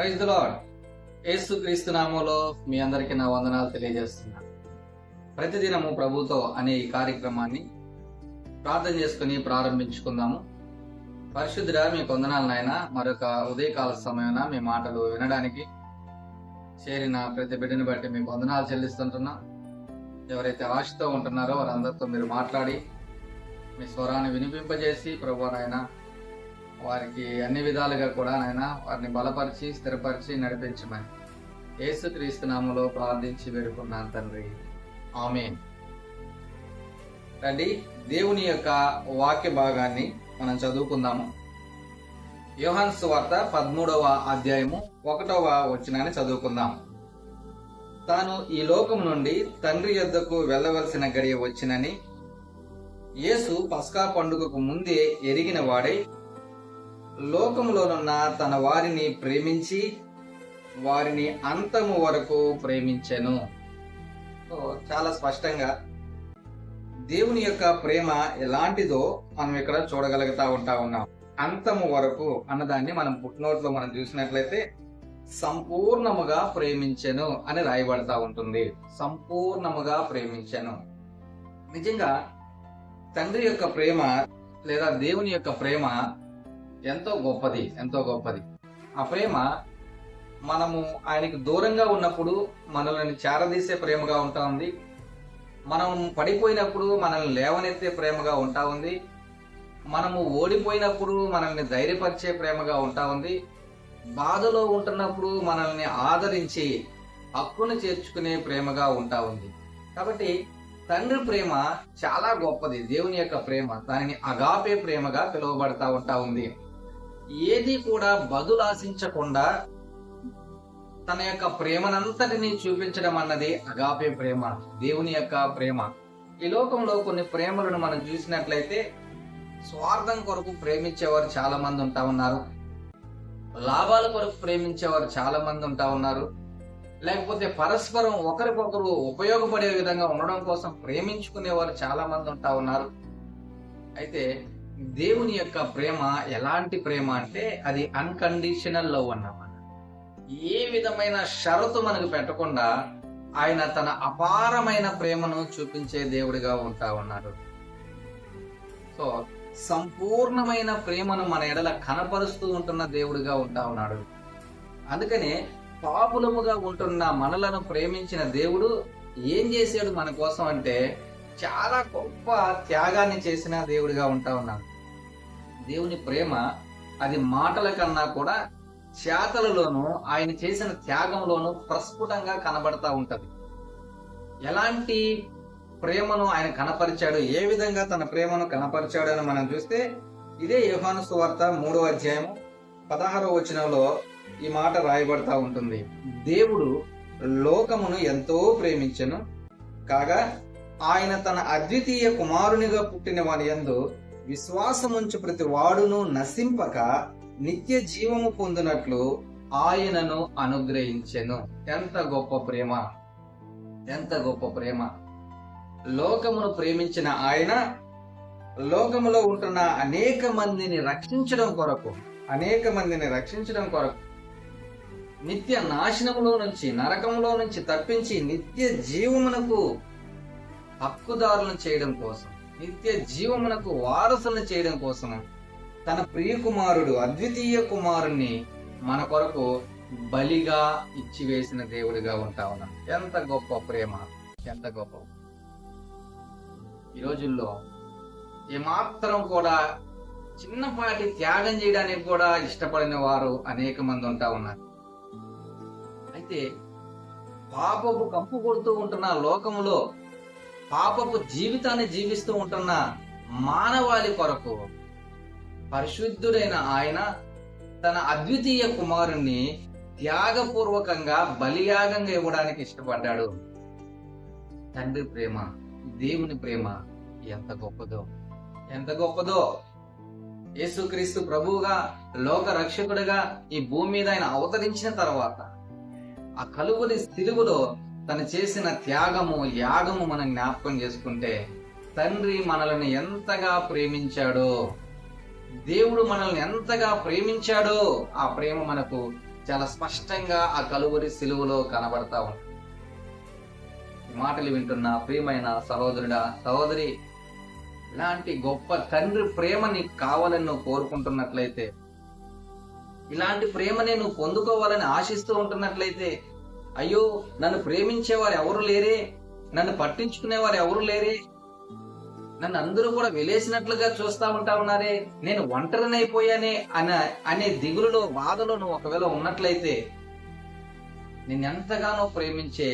Praise the lord. యేసుక్రీస్తు నామములో మీ అందరికీ నా వందనాలు తెలియజేస్తున్నాను. ప్రతిదినము ప్రభుతో అనే ఈ కార్యక్రమాన్ని ప్రార్థన చేసుకుని ప్రారంభించుకుందాము. పరిశుద్ధుడా, మీకు వందనాలు నాయన. మరొక ఉదయకాల సమయాన మీ మాటలు వినడానికి చేరిన ప్రతి బిడ్డని బట్టి మీకు వందనాలు చెల్లిస్తుంటున్నా. ఎవరైతే ఆశతో ఉంటున్నారో వారందరితో మీరు మాట్లాడి మీ స్వరాన్ని వినిపింపజేసి ప్రభు నాయన వారికి అన్ని విధాలుగా కూడా నాయన వారిని బలపరిచి స్థిరపరిచి నడిపించమని యేసుక్రీస్తు నామములో ప్రార్థించి వేడుకున్నాను తండ్రి, ఆమేన్. రండి, దేవుని యొక్క వాక్య భాగాన్ని మనం చదువుకుందాము. యోహాను సువార్త 13వ అధ్యాయము 1వ వచనాన్ని చదువుకుందాం. తాను ఈ లోకం నుండి తండ్రి యొద్దకు వెళ్ళవలసిన గడియ వచ్చినని యేసు పస్కా పండుగకు ముందే ఎరిగిన వాడై లోకములోనున్న తన వారిని ప్రేమించి వారిని అంతము వరకు ప్రేమించెను. చాలా స్పష్టంగా దేవుని యొక్క ప్రేమ ఎలాంటిదో మనం ఇక్కడ చూడగలుగుతా ఉన్నాం. అంతము వరకు అన్నదాన్ని మనం పుట్నోట్లో మనం చూసినట్లయితే సంపూర్ణముగా ప్రేమించెను అని రాయబడతా ఉంటుంది. సంపూర్ణముగా ప్రేమించెను. నిజంగా తండ్రి యొక్క ప్రేమ లేదా దేవుని యొక్క ప్రేమ ఎంతో గొప్పది, ఎంతో గొప్పది. ఆ ప్రేమ మనము ఆయనకి దూరంగా ఉన్నప్పుడు మనల్ని చేరదీసే ప్రేమగా ఉంటా ఉంది. మనం పడిపోయినప్పుడు మనల్ని లేవనెత్తే ప్రేమగా ఉంటా ఉంది. మనము ఓడిపోయినప్పుడు మనల్ని ధైర్యపరిచే ప్రేమగా ఉంటా ఉంది. బాధలో ఉంటున్నప్పుడు మనల్ని ఆదరించి హక్కును చేర్చుకునే ప్రేమగా ఉంటా ఉంది. కాబట్టి తండ్రి ప్రేమ చాలా గొప్పది. దేవుని యొక్క ప్రేమ దానిని అగాపే ప్రేమగా పిలువబడతా ఉంటా ఉంది. ఏది కూడా బదులు ఆశించకుండా తన యొక్క ప్రేమనంతటిని చూపించడం అన్నది అగాపే ప్రేమ, దేవుని యొక్క ప్రేమ. ఈ లోకంలో కొన్ని ప్రేమలను మనం చూసినట్లయితే స్వార్థం కొరకు ప్రేమించేవారు చాలా మంది ఉంటా ఉన్నారు. లాభాల కొరకు ప్రేమించేవారు చాలా మంది ఉంటా ఉన్నారు. లేకపోతే పరస్పరం ఒకరికొకరు ఉపయోగపడే విధంగా ఉండడం కోసం ప్రేమించుకునేవారు చాలా మంది ఉంటా ఉన్నారు. అయితే దేవుని యొక్క ప్రేమ ఎలాంటి ప్రేమ అంటే అది అన్కండిషనల్ లవ్ అన్నమాట. ఏ విధమైన షరతు మనకు పెట్టకుండా ఆయన తన అపారమైన ప్రేమను చూపించే దేవుడిగా ఉంటా ఉన్నాడు. సో సంపూర్ణమైన ప్రేమను మన ఎడల కనపరుస్తూ ఉంటున్న దేవుడిగా ఉంటా ఉన్నాడు. అందుకనే పాపులముగా ఉంటున్న మనలను ప్రేమించిన దేవుడు ఏం చేశాడు మన కోసం అంటే చాలా గొప్ప త్యాగాన్ని చేసిన దేవుడిగా ఉంటా ఉన్నాడు. దేవుని ప్రేమ అది మాటల కన్నా కూడా చేతలలోనూ ఆయన చేసిన త్యాగంలోనూ ప్రస్ఫుటంగా కనబడతా ఉంటది. ఎలాంటి ప్రేమను ఆయన కనపరిచాడు, ఏ విధంగా తన ప్రేమను కనపరిచాడు అని మనం చూస్తే ఇదే యోహాను సువార్త 3వ అధ్యాయము 16వ వచనంలో ఈ మాట రాయబడతా ఉంటుంది. దేవుడు లోకమును ఎంతో ప్రేమించెను కాగా ఆయన తన అద్వితీయ కుమారునిగా పుట్టిన వాని యందు విశ్వాసముంచు ప్రతి వాడును నశింపక నిత్య జీవము పొందినట్లు ఆయనను అనుగ్రహించెను. ఎంత గొప్ప ప్రేమ, ఎంత గొప్ప ప్రేమ. లోకమును ప్రేమించిన ఆయన లోకములో ఉంటున్న అనేక మందిని రక్షించడం కొరకు నిత్య నాశనములో నుంచి, నరకంలో నుంచి తప్పించి నిత్య జీవమునకు హక్కుదారులను చేయడం కోసం, నిత్య జీవమునకు వారసులను చేయడం కోసం తన ప్రియ కుమారుడు అద్వితీయ కుమారుణ్ణి మన కొరకు బలిగా ఇచ్చివేసిన దేవుడిగా ఉంటా ఉన్నాం. ఎంత గొప్ప ప్రేమ, ఎంత గొప్ప. ఈ రోజుల్లో ఏమాత్రం కూడా చిన్నపాటి త్యాగం చేయడానికి కూడా ఇష్టపడిన వారు అనేక మంది ఉంటా ఉన్నారు. అయితే పాపపు కంపు కొడుతూ ఉంటున్న లోకములో పాపపు జీవితాన్ని జీవిస్తూ ఉంటున్న మానవాళి కొరకు పరిశుద్ధుడైన ఆయన తన అద్వితీయ కుమారుణ్ణి త్యాగపూర్వకంగా బలియాగంగా ఇవ్వడానికి ఇష్టపడ్డాడు. తండ్రి ప్రేమ, దేవుని ప్రేమ ఎంత గొప్పదో, ఎంత గొప్పదో. యేసుక్రీస్తు ప్రభువుగా లోక రక్షకుడిగా ఈ భూమి మీద ఆయన అవతరించిన తర్వాత ఆ కలువరి సిలువలో తను చేసిన త్యాగము, యాగము మనం జ్ఞాపకం చేసుకుంటే తండ్రి మనల్ని ఎంతగా ప్రేమించాడో, దేవుడు మనల్ని ఎంతగా ప్రేమించాడో ఆ ప్రేమ మనకు చాలా స్పష్టంగా ఆ కలువరి సిలువలో కనబడతా ఉంది. ఈ మాటలు వింటున్న ప్రియమైన సహోదరుడా, సహోదరి, ఇలాంటి గొప్ప తండ్రి ప్రేమ నీకు కావాలని నువ్వు కోరుకుంటున్నట్లయితే, ఇలాంటి ప్రేమని నువ్వు పొందుకోవాలని ఆశిస్తూ ఉంటున్నట్లయితే, అయ్యో నన్ను ప్రేమించేవారు ఎవరు లేరే, నన్ను పట్టించుకునేవారు ఎవరు లేరే, నన్ను అందరూ కూడా వెలేసినట్లుగా చూస్తా ఉంటా ఉన్నారే, నేను ఒంటరినైపోయానే అనే దిగులులో, బాధలో నువ్వు ఒకవేళ ఉన్నట్లయితే, నిన్నెంతగానో ప్రేమించే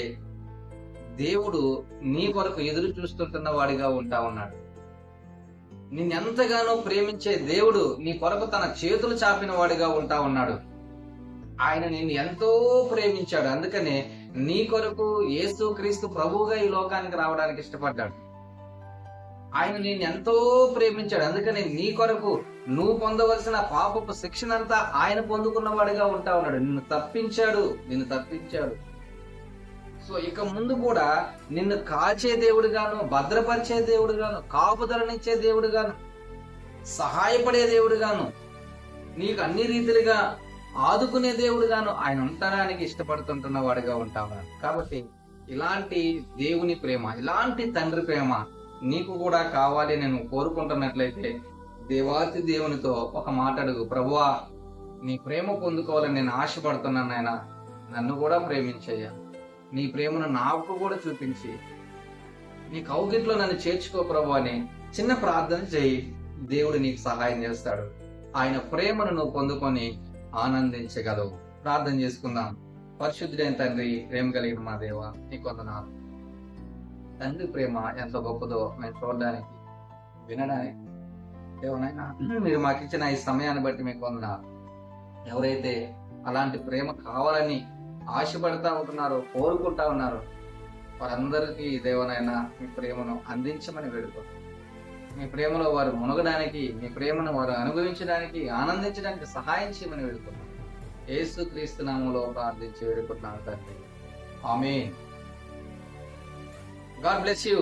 దేవుడు నీ కొరకు ఎదురు చూస్తుంటున్న వాడిగా ఉంటా ఉన్నాడు. నిన్నెంతగానో ప్రేమించే దేవుడు నీ కొరకు తన చేతులు చాపిన వాడిగా ఉంటా ఉన్నాడు. ఆయన నిన్ను ఎంతో ప్రేమించాడు. అందుకనే నీ కొరకు యేసుక్రీస్తు ప్రభువుగా ఈ లోకానికి రావడానికి ఇష్టపడ్డాడు. ఆయన నిన్ను ఎంతో ప్రేమించాడు. అందుకని నీ కొరకు నువ్వు పొందవలసిన పాపపు శిక్షనంతా ఆయన పొందుకున్నవాడిగా ఉంటా ఉన్నాడు. నిన్ను తప్పించాడు. సో ఇక ముందు కూడా నిన్ను కాచే దేవుడుగాను, భద్రపరిచే దేవుడుగాను, కాపుదలనిచ్చే దేవుడుగాను, సహాయపడే దేవుడుగాను, నీకు అన్ని రీతిలుగా ఆదుకునే దేవుడుగాను ఆయన ఉండడానికి ఇష్టపడుతుంటున్న వాడిగా ఉంటావు. కాబట్టి ఇలాంటి దేవుని ప్రేమ, ఇలాంటి తండ్రి ప్రేమ నీకు కూడా కావాలి నేను కోరుకుంటున్నట్లయితే, దేవాతి దేవునితో ఒక మాట అడుగు. ప్రభువా, నీ ప్రేమ పొందుకోవాలని నేను ఆశపడుతున్నాను నాయన, నన్ను కూడా ప్రేమించయ్యా, నీ ప్రేమను నాకు కూడా చూపించి నీ కౌగిట్లో నన్ను చేర్చుకో ప్రభు అని చిన్న ప్రార్థన చేయి. దేవుడు నీకు సహాయం చేస్తాడు. ఆయన ప్రేమను నువ్వు పొందుకొని ఆనందించగలవు. ప్రార్థన చేసుకుందాం. పరిశుద్ధుడైన తండ్రి, ప్రేమ కలిగిన మా దేవ, నీ కొందనాలు. తండ్రి ప్రేమ ఎంత గొప్పదో మేము చూడడానికి, వినడానికి ఏమనైనా మీరు మాకు ఇచ్చిన ఈ సమయాన్ని బట్టి మీకు వందనాలు. ఎవరైతే అలాంటి ప్రేమ కావాలని ఆశపడతా ఉంటున్నారో, కోరుకుంటా ఉన్నారో, వారందరికీ దేవనైనా మీ ప్రేమను అందించమని వేడుకుంటున్నాను. మీ ప్రేమలో వారు మునగడానికి, మీ ప్రేమను వారు అనుభవించడానికి, ఆనందించడానికి సహాయం చేయమని వేడుకుంటున్నాను. యేసుక్రీస్తు నామములో ప్రార్థించి వేడుకుంటున్నాను తండ్రి. ఆమేన్. God bless you.